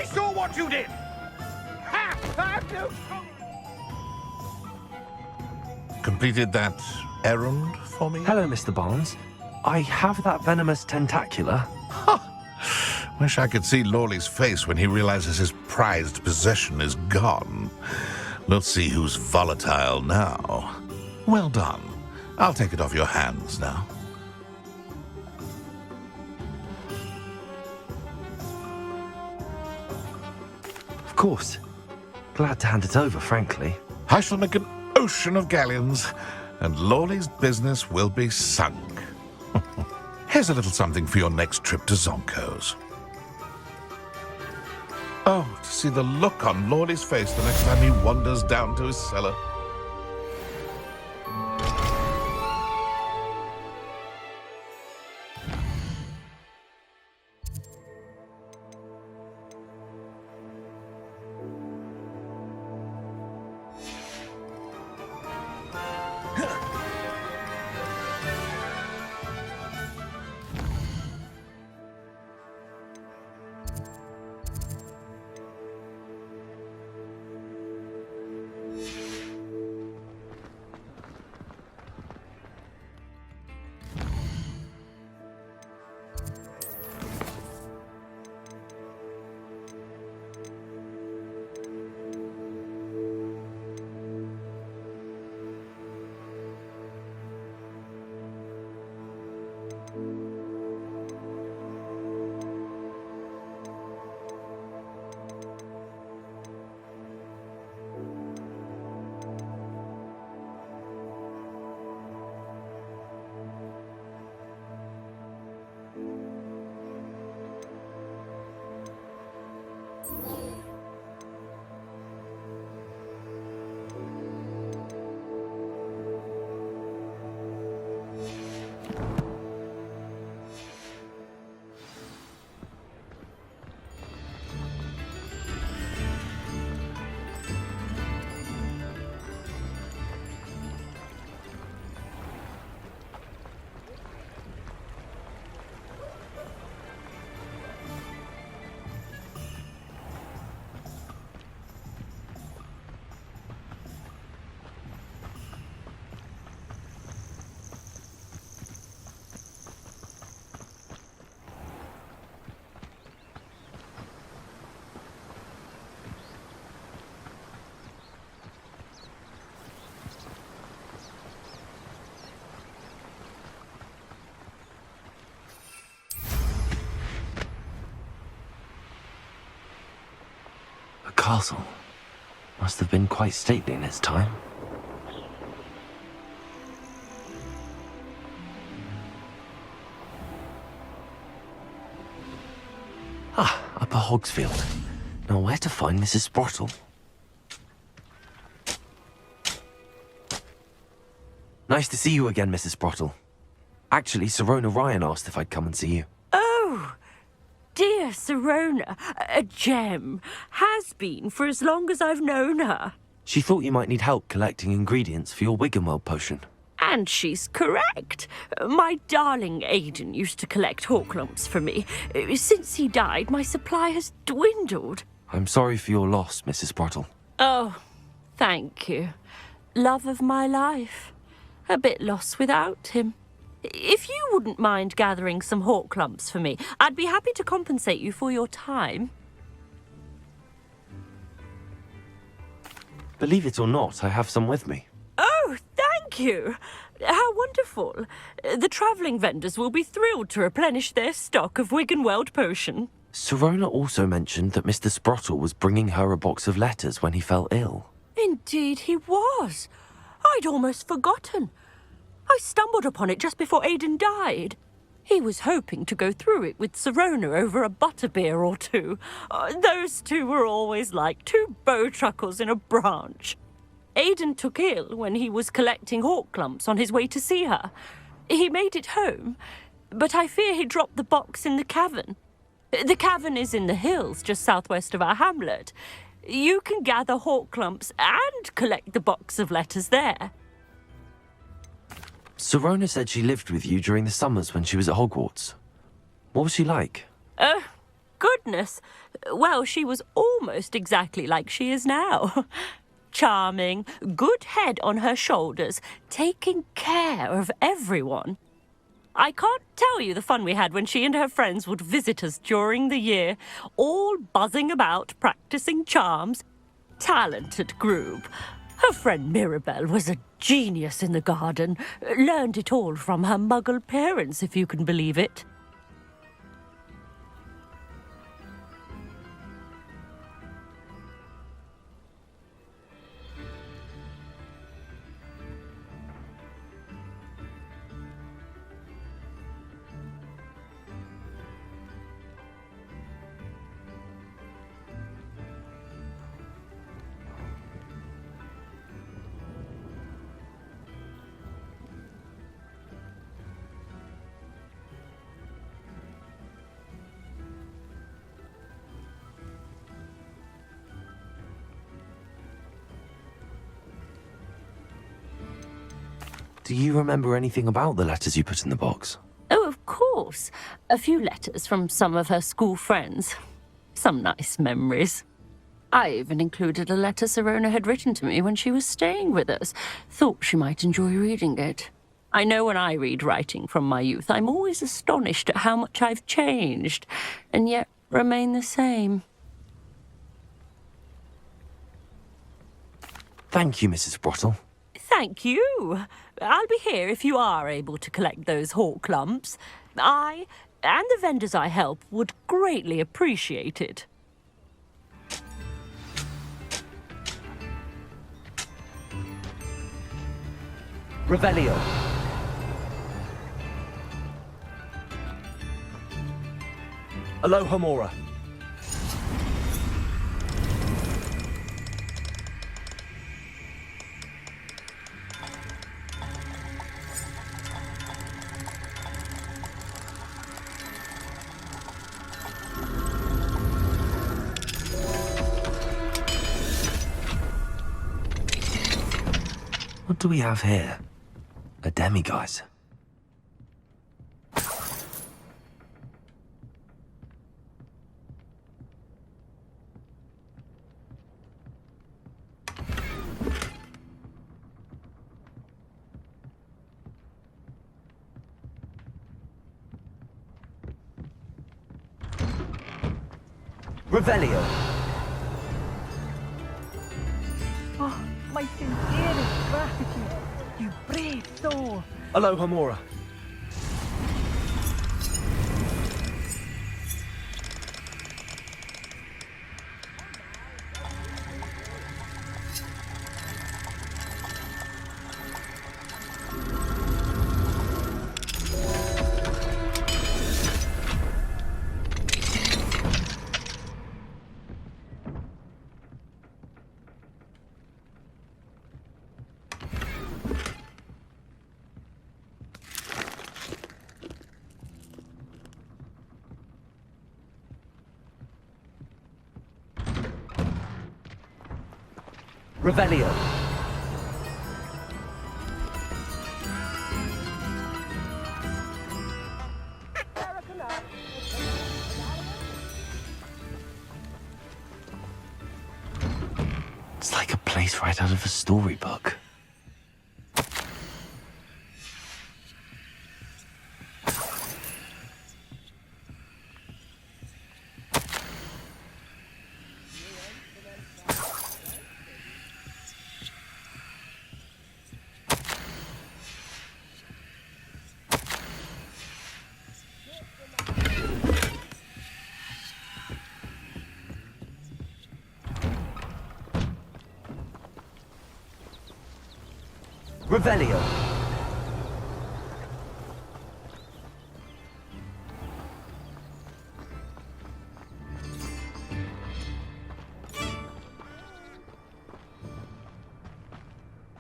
I saw what you did! Ha! I've no... Completed that errand for me? Hello, Mr. Barnes. I have that venomous tentacula. Wish I could see Lawley's face when he realizes his prized possession is gone. Let's see who's volatile now. Well done. I'll take it off your hands now. Of course. Glad to hand it over, frankly. I shall make an ocean of galleons, and Lawley's business will be sunk. Here's a little something for your next trip to Zonko's. Oh, to see the look on Lawley's face the next time he wanders down to his cellar. Castle. Must have been quite stately in its time. Ah, Upper Hogsfield. Now where to find Mrs. Sprottle? Nice to see you again, Mrs. Sprottle. Actually, Sirona Ryan asked if I'd come and see you. Oh! Dear Sirona, a gem, has been for as long as I've known her. She thought you might need help collecting ingredients for your Wiggenweld potion. And she's correct. My darling Aidan used to collect hawk lumps for me. Since he died, my supply has dwindled. I'm sorry for your loss, Mrs. Sprottle. Oh, thank you. Love of my life. A bit lost without him. If you wouldn't mind gathering some hawk lumps for me, I'd be happy to compensate you for your time. Believe it or not, I have some with me. Oh, thank you. How wonderful. The travelling vendors will be thrilled to replenish their stock of Wiggenweld potion. Sirona also mentioned that Mr. Sprottle was bringing her a box of letters when he fell ill. Indeed he was. I'd almost forgotten. I stumbled upon it just before Aidan died. He was hoping to go through it with Sirona over a butterbeer or two. Those two were always like two bowtruckles in a branch. Aidan took ill when he was collecting hawk lumps on his way to see her. He made it home, but I fear he dropped the box in the cavern. The cavern is in the hills just southwest of our hamlet. You can gather hawk lumps and collect the box of letters there. Sirona said she lived with you during the summers when she was at Hogwarts. What was she like? goodness. Well, she was almost exactly like she is now. Charming, good head on her shoulders, taking care of everyone. I can't tell you the fun we had when she and her friends would visit us during the year, all buzzing about, practicing charms. Talented group. Her friend Mirabelle was a genius in the garden. Learned it all from her muggle parents, if you can believe it. Do you remember anything about the letters you put in the box? Oh, of course. A few letters from some of her school friends. Some nice memories. I even included a letter Sirona had written to me when she was staying with us. Thought she might enjoy reading it. I know when I read writing from my youth, I'm always astonished at how much I've changed, and yet remain the same. Thank you, Mrs. Brottle. Thank you. I'll be here if you are able to collect those hawk lumps. I, and the vendors I help, would greatly appreciate it. Revelio. Alohomora. What do we have here? A demiguise. Revelio. Oh, my sincerest gratitude, you brave soul. Alohomora. Revelio. It's like a place right out of a storybook. Revelio.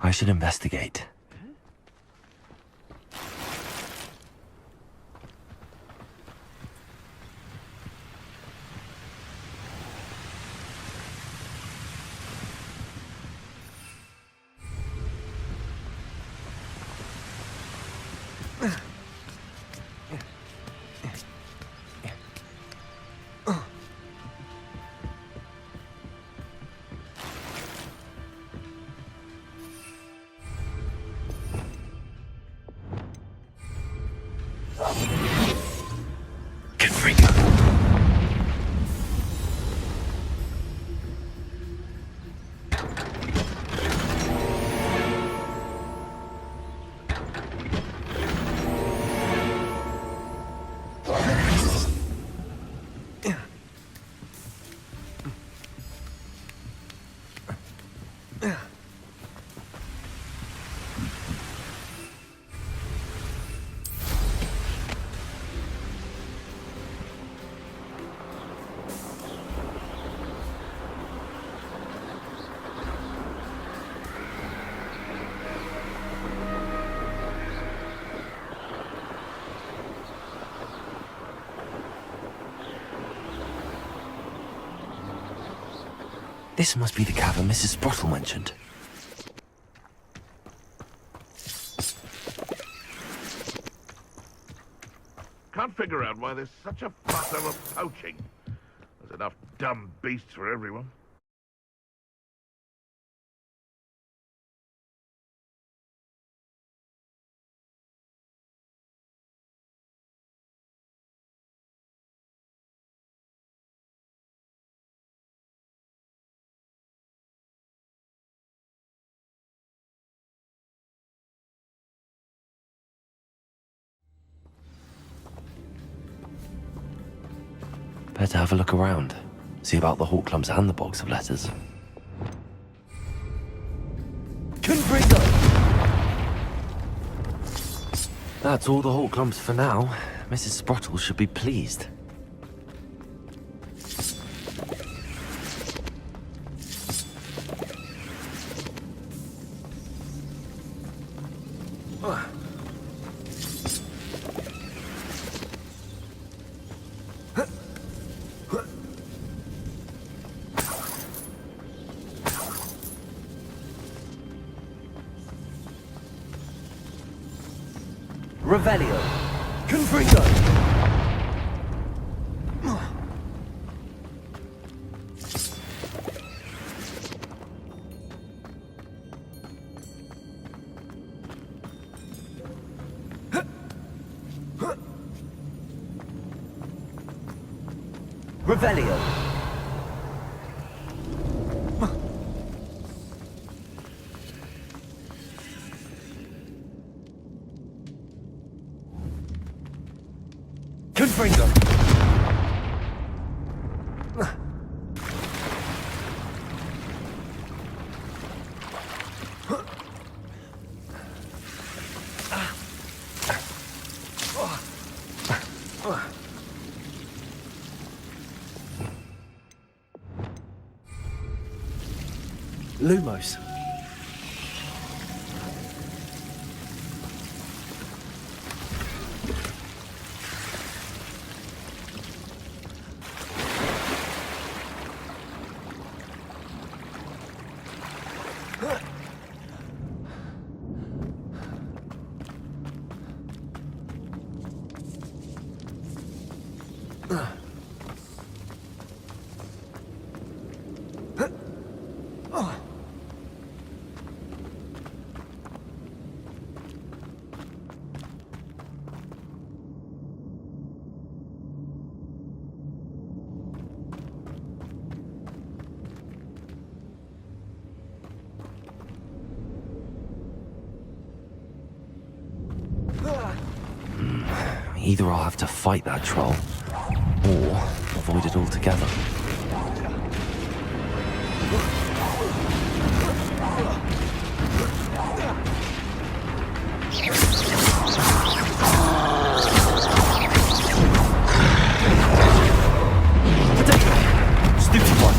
I should investigate. This must be the cavern Mrs. Sprottle mentioned. Can't figure out why there's such a fuss over poaching. There's enough dumb beasts for everyone. Better have a look around. See about the Hawklumps and the box of letters. Confringo! That's all the Hawklumps for now. Mrs. Sprottle should be pleased. Revelio. Confringo. Revelio. Confringo. Lumos. Either I'll have to fight that troll, or avoid it altogether. Potato! Stupid one!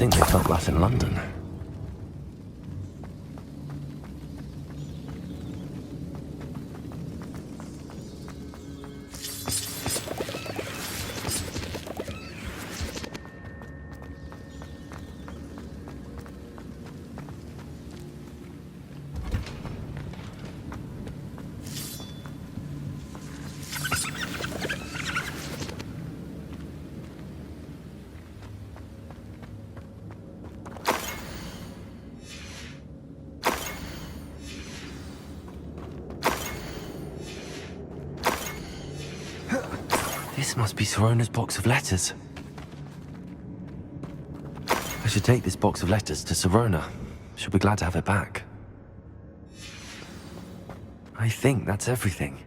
think they felt that in London. This must be Sirona's box of letters. I should take this box of letters to Sirona. She'll be glad to have it back. I think that's everything.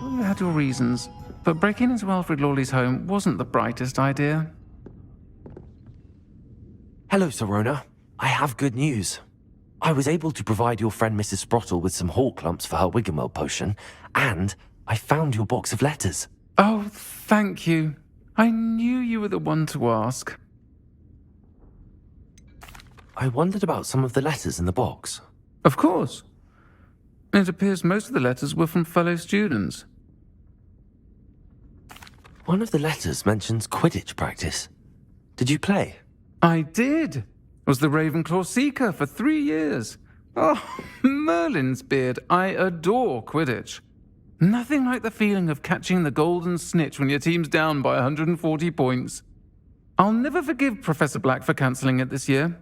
You had your reasons, but breaking into Alfred Lawley's home wasn't the brightest idea. Hello, Sirona. I have good news. I was able to provide your friend Mrs. Sprottle with some hawk lumps for her Wiggenweld potion, and I found your box of letters. Oh, thank you. I knew you were the one to ask. I wondered about some of the letters in the box. Of course. It appears most of the letters were from fellow students. One of the letters mentions Quidditch practice. Did you play? I did. Was the Ravenclaw Seeker for 3 years. Oh, Merlin's beard. I adore Quidditch. Nothing like the feeling of catching the golden snitch when your team's down by 140 points. I'll never forgive Professor Black for cancelling it this year.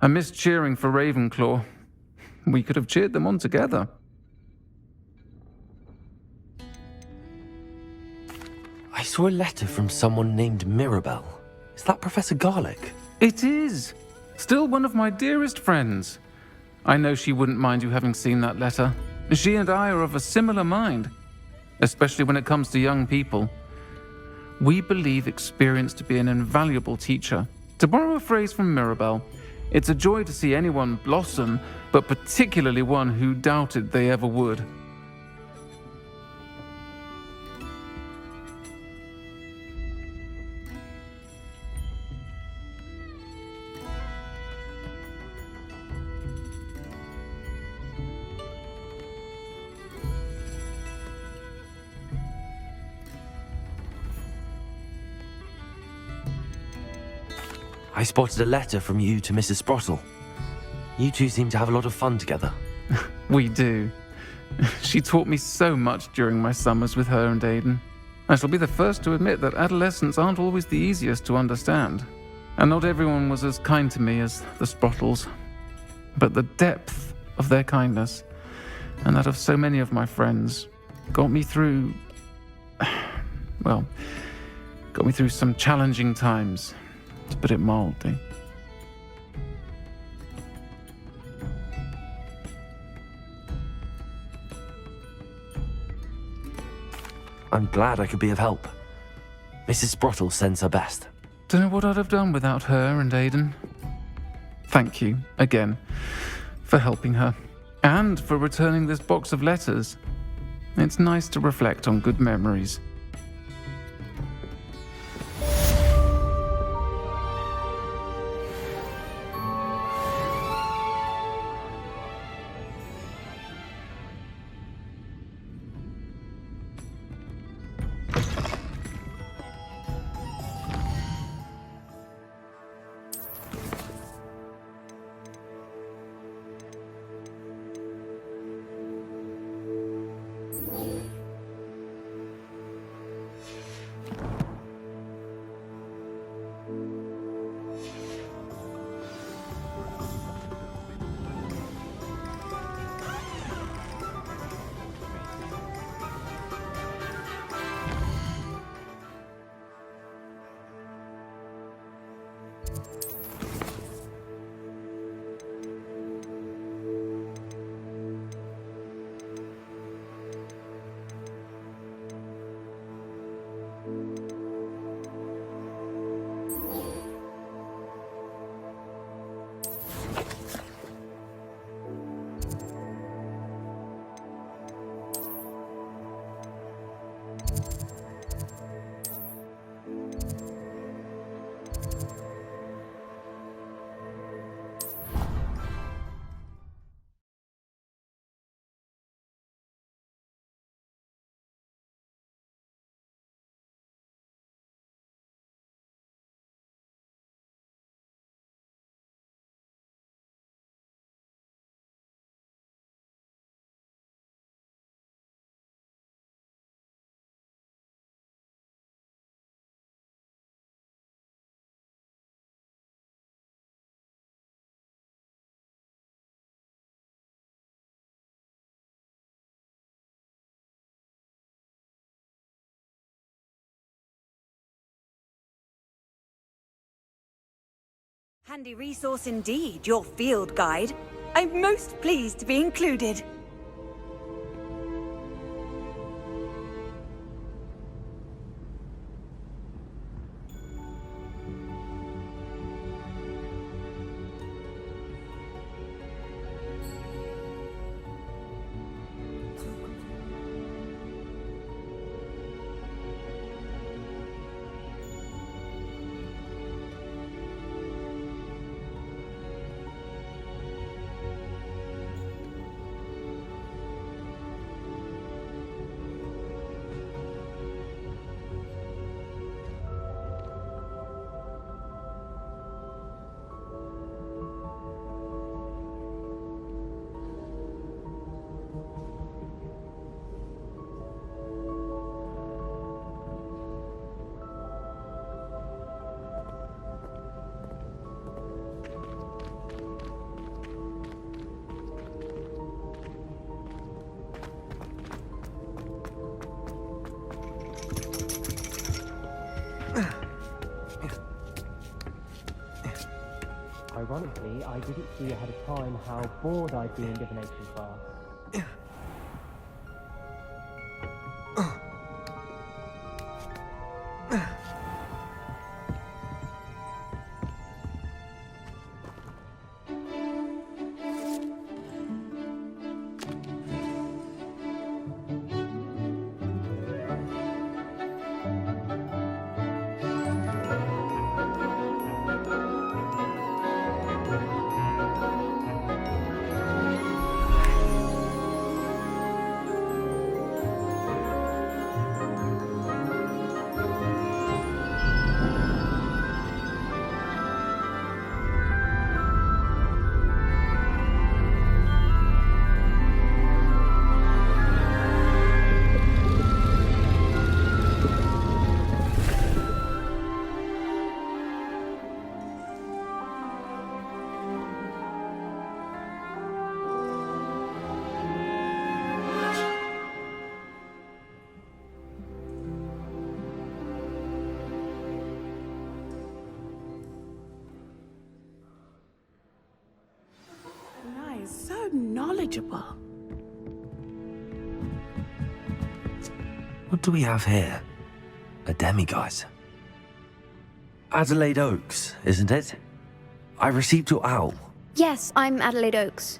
I missed cheering for Ravenclaw. We could have cheered them on together. I saw a letter from someone named Mirabelle. Is that Professor Garlick? It is. Still one of my dearest friends. I know she wouldn't mind you having seen that letter. She and I are of a similar mind, especially when it comes to young people. We believe experience to be an invaluable teacher. To borrow a phrase from Mirabelle, it's a joy to see anyone blossom, but particularly one who doubted they ever would. I spotted a letter from you to Mrs. Sprottle. You two seem to have a lot of fun together. We do. She taught me so much during my summers with her and Aidan. I shall be the first to admit that adolescents aren't always the easiest to understand. And not everyone was as kind to me as the Sprottles. But the depth of their kindness, and that of so many of my friends, got me through... well, got me through some challenging times, to put it mildly. I'm glad I could be of help. Mrs. Sprottle sends her best. Don't know what I'd have done without her and Aidan. Thank you, again, for helping her, and for returning this box of letters. It's nice to reflect on good memories. Handy resource indeed, your field guide. I'm most pleased to be included. Ironically, I didn't see ahead of time how bored I'd be in divination class. knowledgeable. What do we have here? A demiguise. Adelaide Oaks, isn't it? I received your owl. Yes, I'm Adelaide Oaks.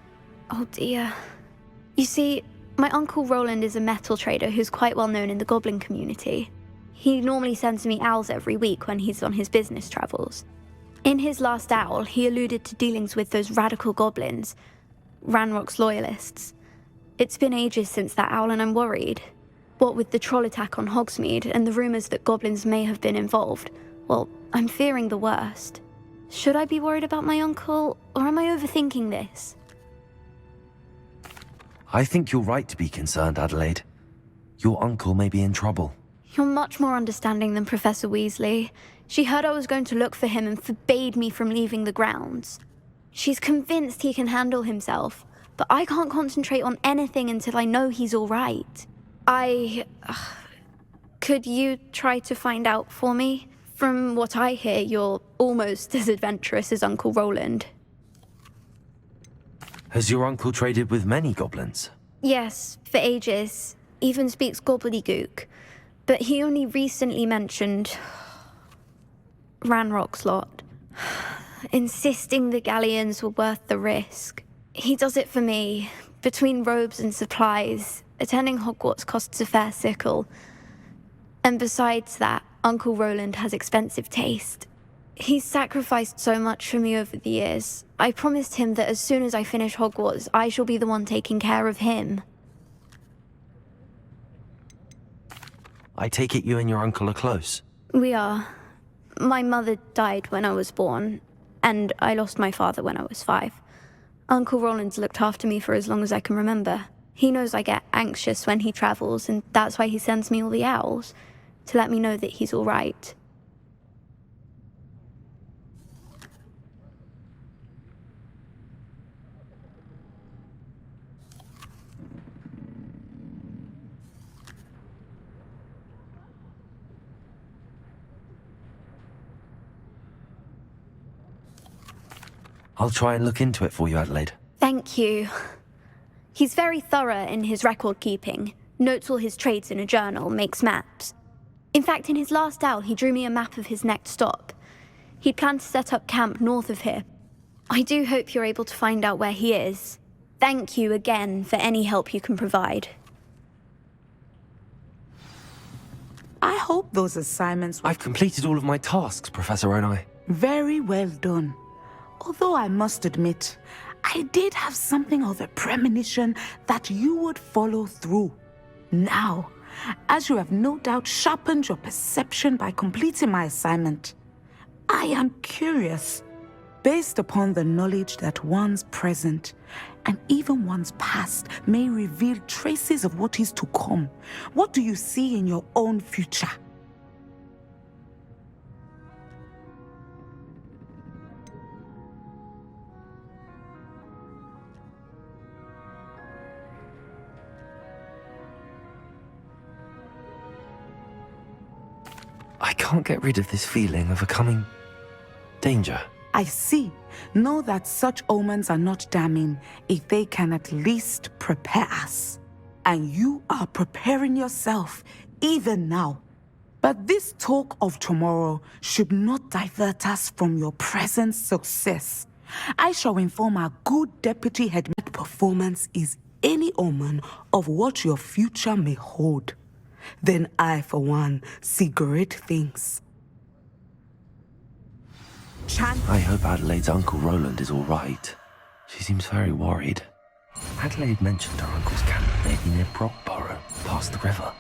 Oh dear. You see, my Uncle Roland is a metal trader who's quite well known in the goblin community. He normally sends me owls every week when he's on his business travels. In his last owl, he alluded to dealings with those radical goblins, Ranrock's loyalists. It's been ages since that owl and I'm worried. What with the troll attack on Hogsmeade and the rumours that goblins may have been involved, well, I'm fearing the worst. Should I be worried about my uncle, or am I overthinking this? I think you're right to be concerned, Adelaide. Your uncle may be in trouble. You're much more understanding than Professor Weasley. She heard I was going to look for him and forbade me from leaving the grounds. She's convinced he can handle himself, but I can't concentrate on anything until I know he's all right. Could you try to find out for me? From what I hear, you're almost as adventurous as Uncle Roland. Has your uncle traded with many goblins? Yes, for ages. Even speaks gobbledygook. But he only recently mentioned Ranrock's lot, insisting the galleons were worth the risk. He does it for me. Between robes and supplies, attending Hogwarts costs a fair sickle. And besides that, Uncle Roland has expensive taste. He's sacrificed so much for me over the years. I promised him that as soon as I finish Hogwarts, I shall be the one taking care of him. I take it you and your uncle are close. We are. My mother died when I was born, and I lost my father when I was 5. Uncle Roland's looked after me for as long as I can remember. He knows I get anxious when he travels, and that's why he sends me all the owls, to let me know that he's all right. I'll try and look into it for you, Adelaide. Thank you. He's very thorough in his record keeping, notes all his trades in a journal, makes maps. In fact, in his last owl, he drew me a map of his next stop. He'd planned to set up camp north of here. I do hope you're able to find out where he is. Thank you again for any help you can provide. I hope those assignments were I've completed all of my tasks, Professor Onai. very well done. Although I must admit, I did have something of a premonition that you would follow through. Now, as you have no doubt sharpened your perception by completing my assignment, I am curious, based upon the knowledge that one's present and even one's past may reveal traces of what is to come. What do you see in your own future? I can't get rid of this feeling of a coming danger. I see. Know that such omens are not damning if they can at least prepare us. And you are preparing yourself even now. But this talk of tomorrow should not divert us from your present success. I shall inform our good deputy head that performance is any omen of what your future may hold. Then I, for one, see great things. I hope Adelaide's Uncle Roland is all right. She seems very worried. Adelaide mentioned her uncle's camp may be near Brockborough, past the river.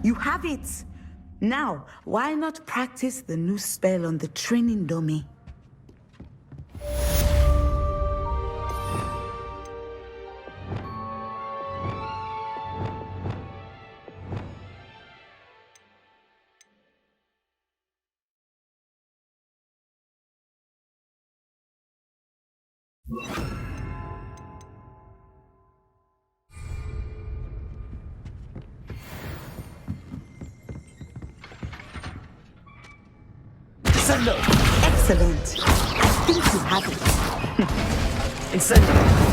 You have it! Now, why not practice the new spell on the training dummy? Incendio! Excellent. I think you have it. Incendio!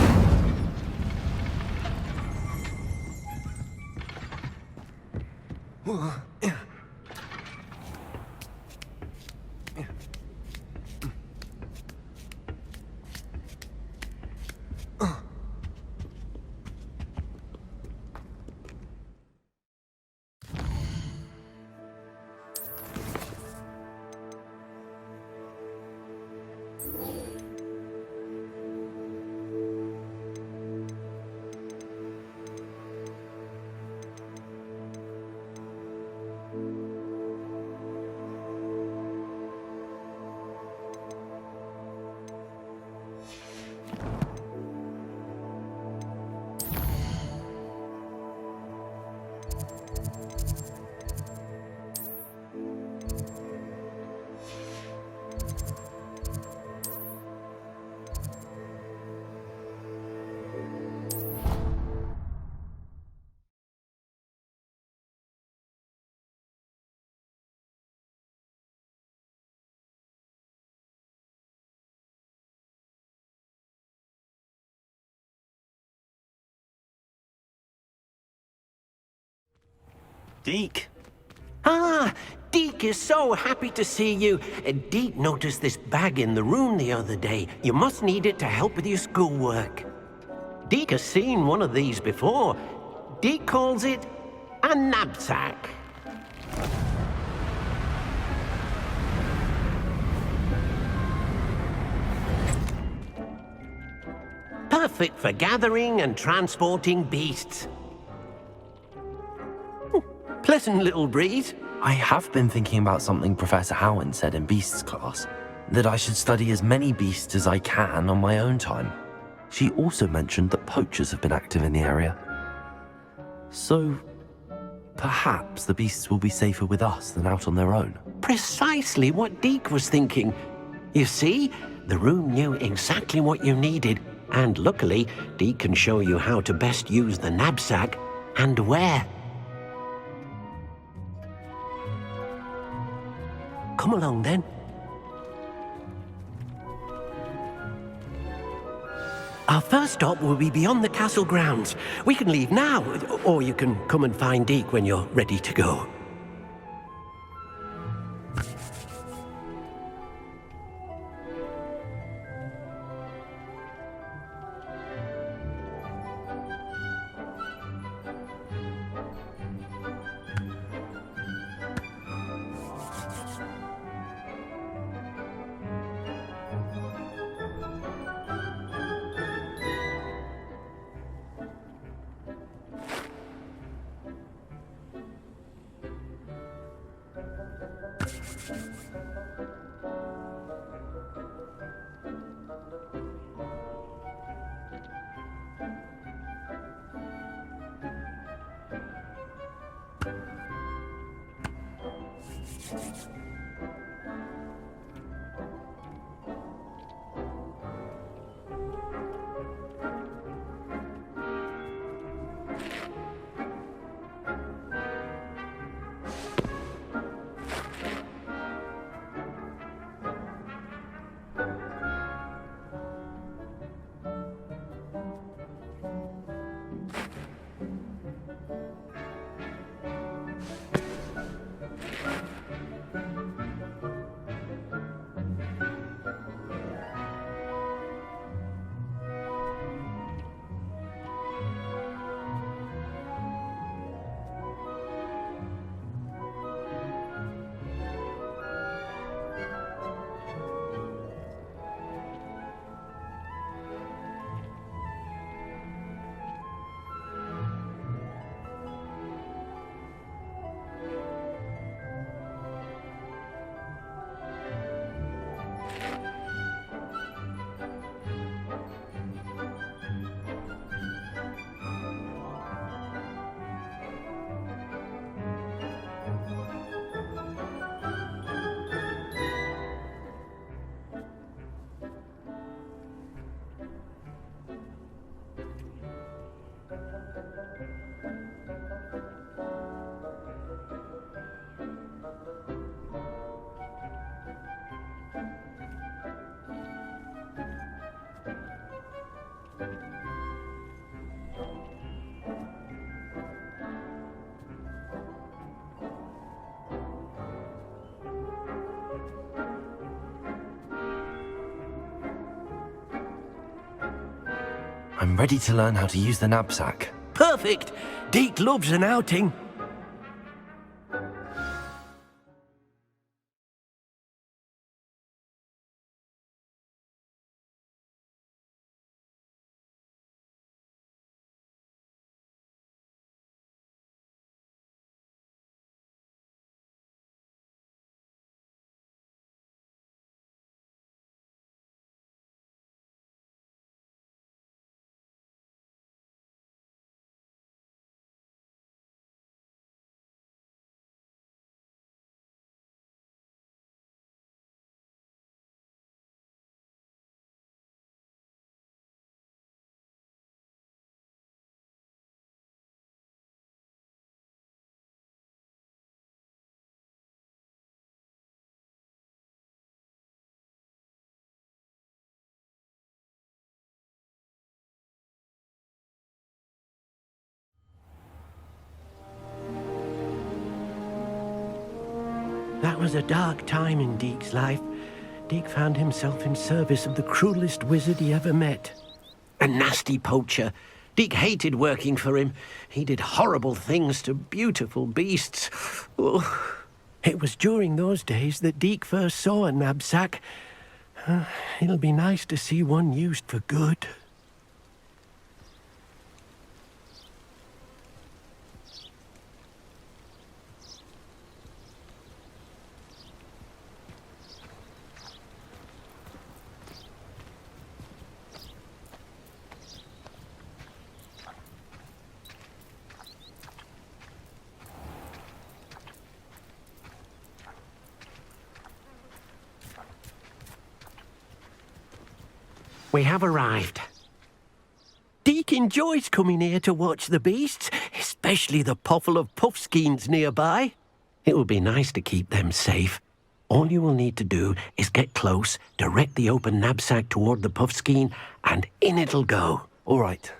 Deke. Ah, Deke is so happy to see you. Deke noticed this bag in the room the other day. You must need it to help with your schoolwork. Deke has seen one of these before. Deke calls it a knapsack. Perfect for gathering and transporting beasts. Pleasant little breeze. I have been thinking about something Professor Howen said in Beasts class, that I should study as many beasts as I can on my own time. She also mentioned that poachers have been active in the area. So, perhaps the beasts will be safer with us than out on their own. Precisely what Deke was thinking. You see, the room knew exactly what you needed, and luckily, Deke can show you how to best use the knapsack and where. Come along, then. Our first stop will be beyond the castle grounds. We can leave now, or you can come and find Deke when you're ready to go. I'm ready to learn how to use the knapsack. Perfect! Deke loves an outing. That was a dark time in Deke's life. Deke found himself in service of the cruelest wizard he ever met. A nasty poacher. Deke hated working for him. He did horrible things to beautiful beasts. Oh. It was during those days that Deke first saw a knapsack. It'll be nice to see one used for good. We have arrived. Deke enjoys coming here to watch the beasts, especially the potful of puffskeins nearby. It will be nice to keep them safe. All you will need to do is get close, direct the open knapsack toward the puffskein, and in it'll go. All right.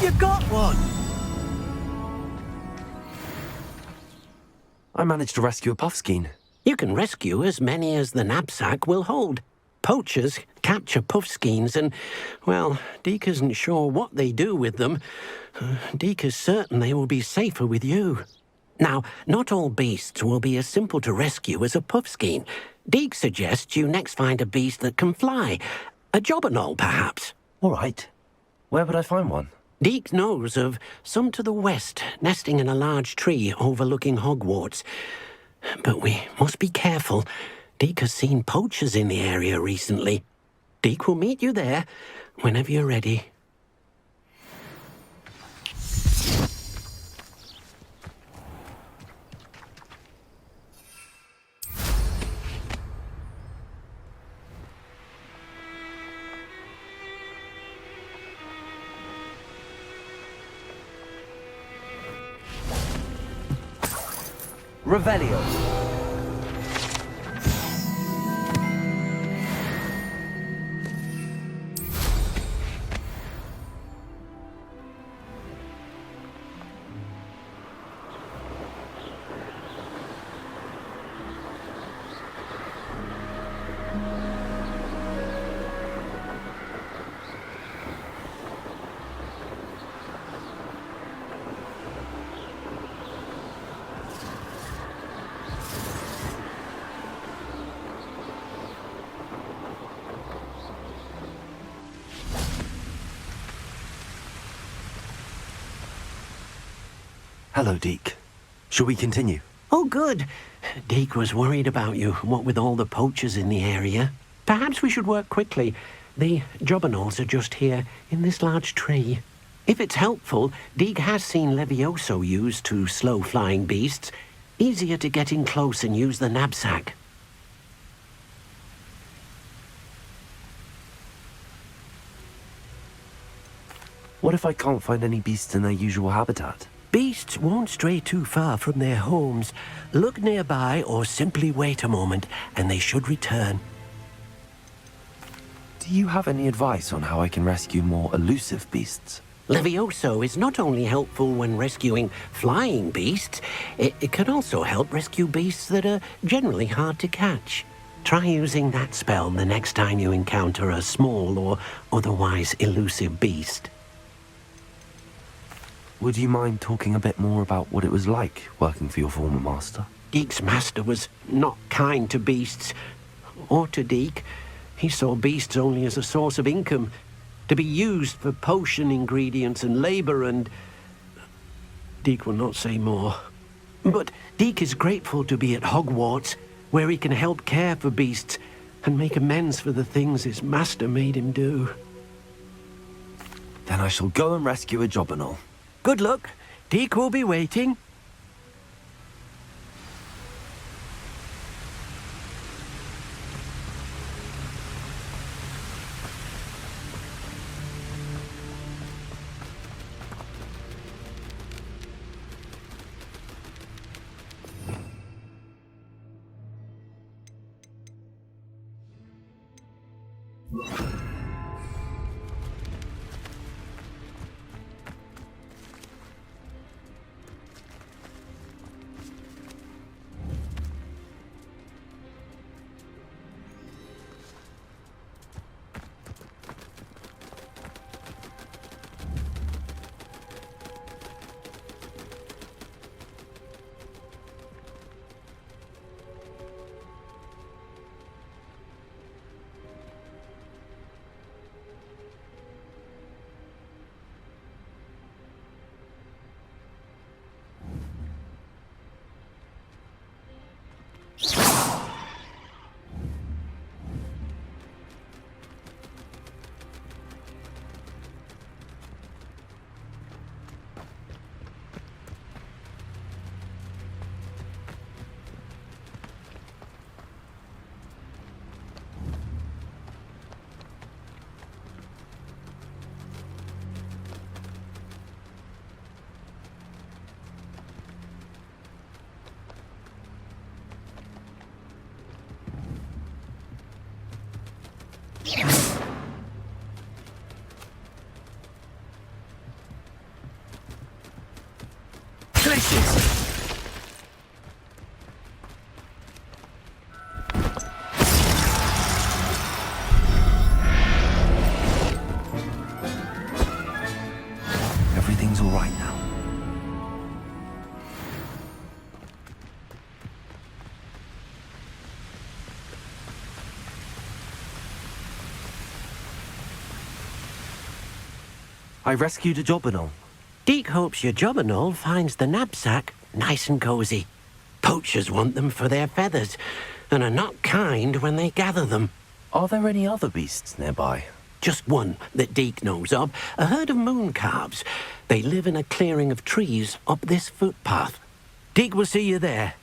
You got one! I managed to rescue a puffskein. You can rescue as many as the knapsack will hold. Poachers capture puffskeins and, well, Deke isn't sure what they do with them. Deke is certain they will be safer with you. Now, not all beasts will be as simple to rescue as a puffskein. Deke suggests you next find a beast that can fly. A jobberknoll, perhaps. All right. Where would I find one? Deke knows of some to the west, nesting in a large tree overlooking Hogwarts. But we must be careful. Deke has seen poachers in the area recently. Deke will meet you there whenever you're ready. Revelio. Hello, Deke. Shall we continue? Oh, good. Deke was worried about you, what with all the poachers in the area. Perhaps we should work quickly. The jobberknolls are just here, in this large tree. If it's helpful, Deke has seen Levioso used to slow flying beasts. Easier to get in close and use the knapsack. What if I can't find any beasts in their usual habitat? Beasts won't stray too far from their homes. Look nearby or simply wait a moment, and they should return. Do you have any advice on how I can rescue more elusive beasts? Levioso is not only helpful when rescuing flying beasts, it can also help rescue beasts that are generally hard to catch. Try using that spell the next time you encounter a small or otherwise elusive beast. Would you mind talking a bit more about what it was like working for your former master? Deek's master was not kind to beasts, or to Deek. He saw beasts only as a source of income, to be used for potion ingredients and labor, and Deek will not say more. But Deek is grateful to be at Hogwarts, where he can help care for beasts and make amends for the things his master made him do. Then I shall go and rescue a Jobberknoll. Good luck. Deek will be waiting. Everything's all right now. I rescued a Jobberknoll. Deek hopes your Jobberknoll finds the knapsack nice and cozy. Poachers want them for their feathers, and are not kind when they gather them. Are there any other beasts nearby? Just one that Deek knows of, a herd of moon calves. They live in a clearing of trees up this footpath. Deek will see you there.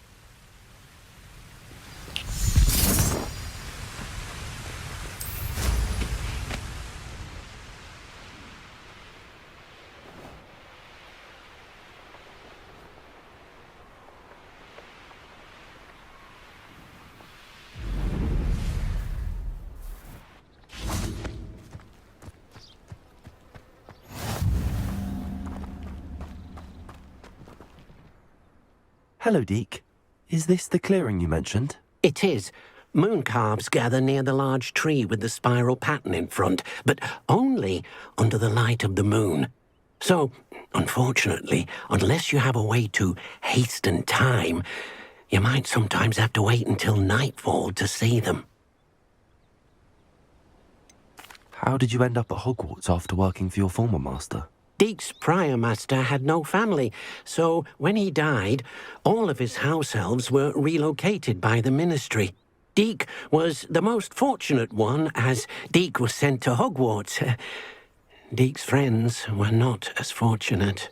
Hello, Deek. Is this the clearing you mentioned? It is. Moon calves gather near the large tree with the spiral pattern in front, but only under the light of the moon. So, unfortunately, unless you have a way to hasten time, you might sometimes have to wait until nightfall to see them. How did you end up at Hogwarts after working for your former master? Deek's prior master had no family, so when he died, all of his house elves were relocated by the ministry. Deek was the most fortunate one, as Deek was sent to Hogwarts. Deek's friends were not as fortunate.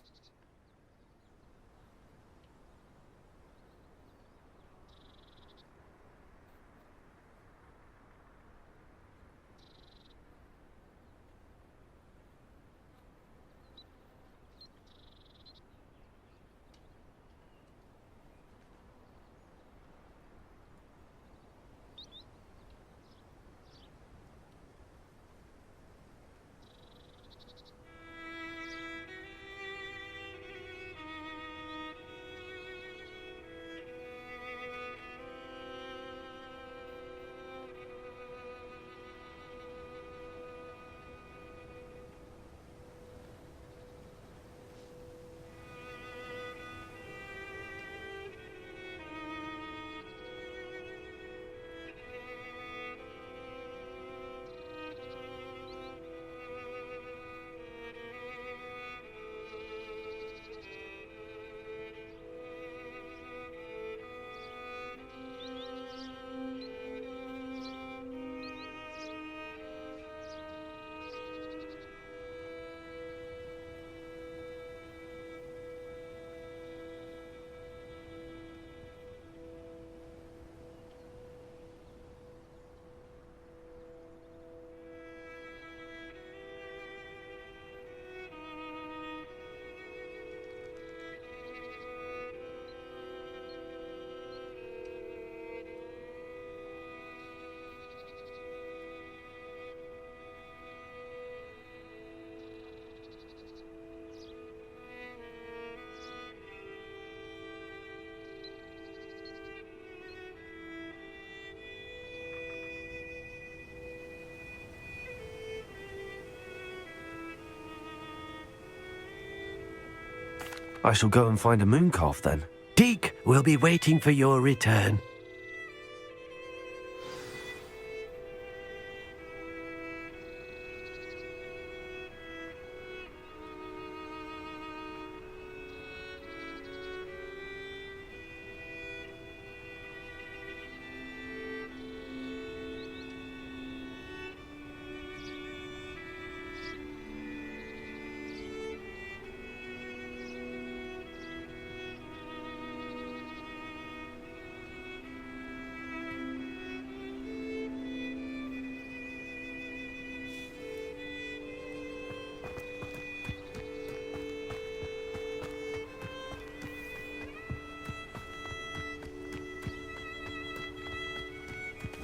I shall go and find a moon calf then. Deke will be waiting for your return.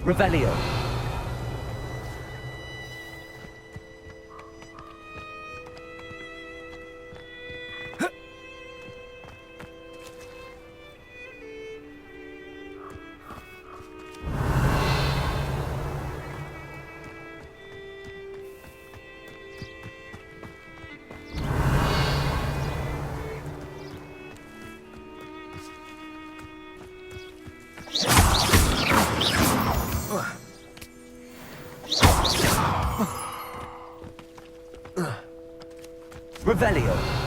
Revelio. Revelio.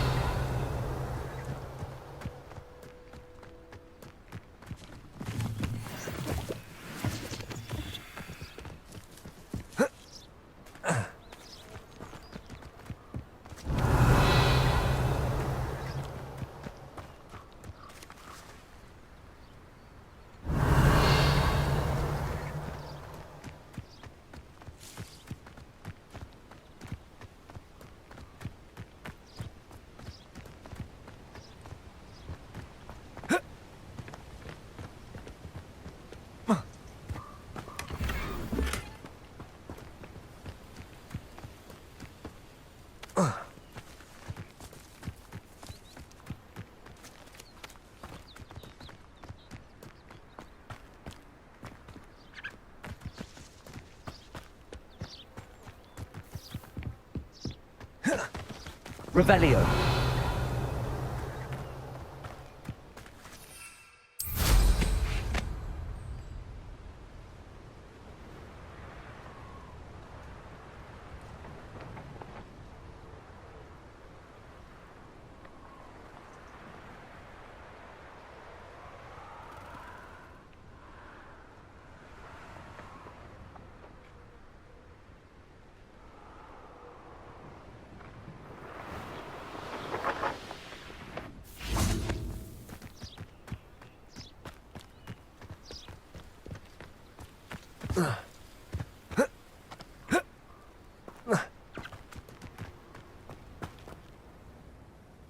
Revelio.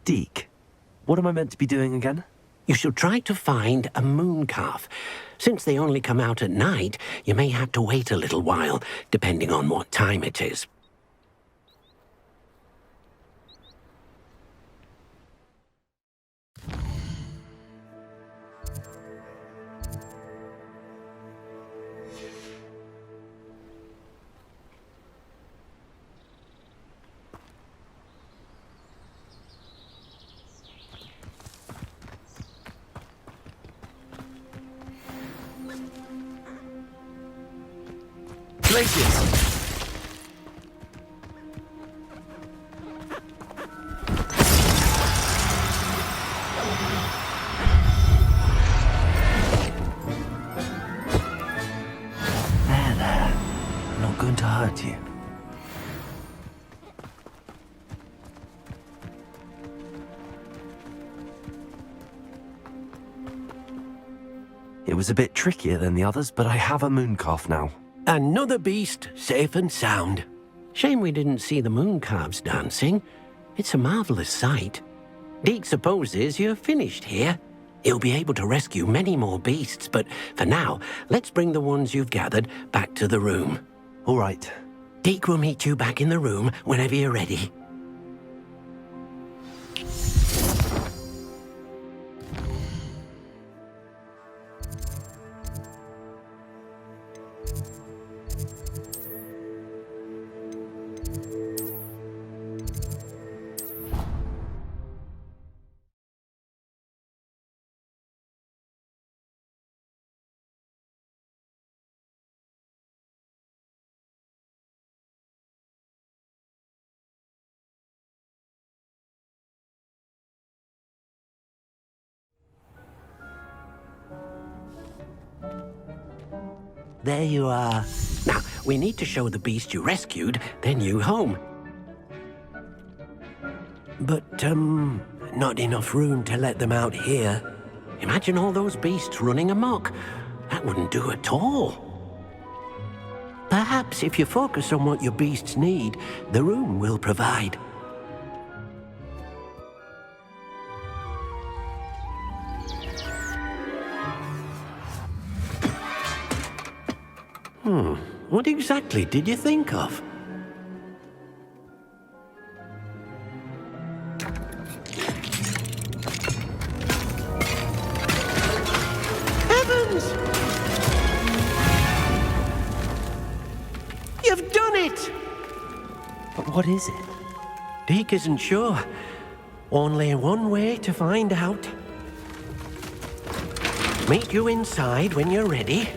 Deke, what am I meant to be doing again? You should try to find a moon calf. Since they only come out at night, you may have to wait a little while, depending on what time it is. Places! There. I'm not going to hurt you. It was a bit trickier than the others, but I have a moon calf now. Another beast, safe and sound. Shame we didn't see the moon calves dancing. It's a marvelous sight. Deke supposes you're finished here. He'll be able to rescue many more beasts, but for now, let's bring the ones you've gathered back to the room. All right. Deke will meet you back in the room whenever you're ready. There you are. Now, we need to show the beast you rescued their new home. But, not enough room to let them out here. Imagine all those beasts running amok. That wouldn't do at all. Perhaps if you focus on what your beasts need, the room will provide. What exactly did you think of? Heavens! You've done it! But what is it? Deke isn't sure. Only one way to find out. Meet you inside when you're ready.